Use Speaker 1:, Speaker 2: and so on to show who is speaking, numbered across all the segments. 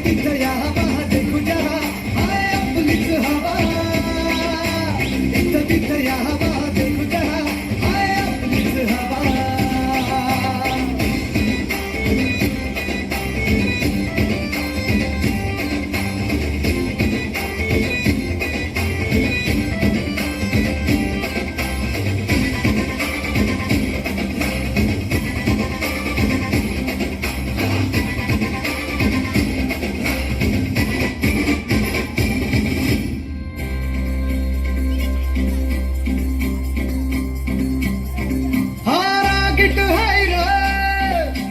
Speaker 1: तिथं या हवा देखू जरा हाय आपलीच हवा इथं तिथं या हवा देखू जरा हाय आपलीच हवा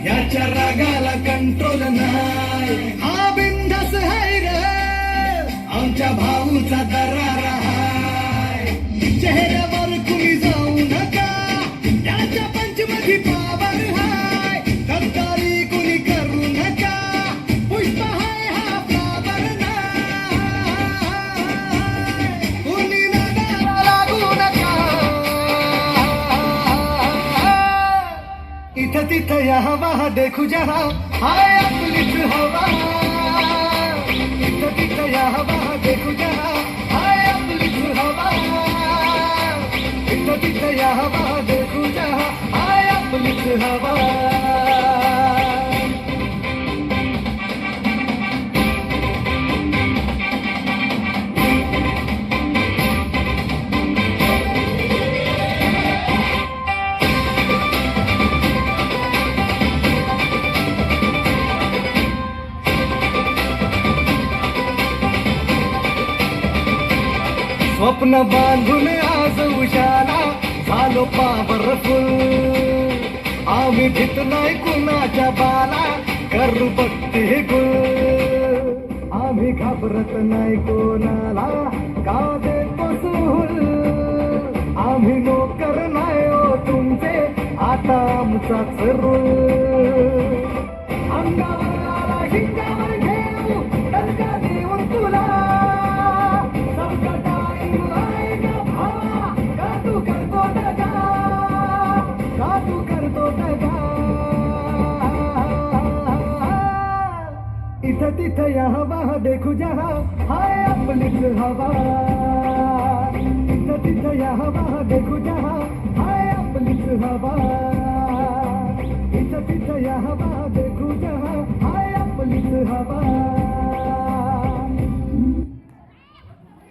Speaker 1: याच्या रागाला कंट्रोल नाही हा बिंदास हाय रे आमच्या भाऊचा दरार हाय चेहऱ्यावर कुणी जाऊ नका याच्या पंचमधी पावर हाय गद्दारी कुणी करू नका पुष्प हाय हा फ्लावर नाही कुणी नादाला लागू नका इथं तिथं या हवा देखू जरा हाय आपलीच हवा इथं तिथं या हवा देखू जरा हाय आपलीच हवा इथं तिथं या हवा देखू जरा हाय आपलीच हवा स्वप्न बांधून आज उशाला झालो पावरफुल आम्ही भीत नाही कुणाच्या बाला करू बघते गुल आम्ही घाबरत नाही कोणाला का देतो सूल आम्ही नोकर नाही हो तुमचे आता आमचाच रूल अंगावर आला शिंगावर घेऊ दणका देऊन तुला इथं तिथं या हवा देखू जरा हाय आपलीच हवा इथं तिथं या हवा देखू जरा हाय आपलीच हवा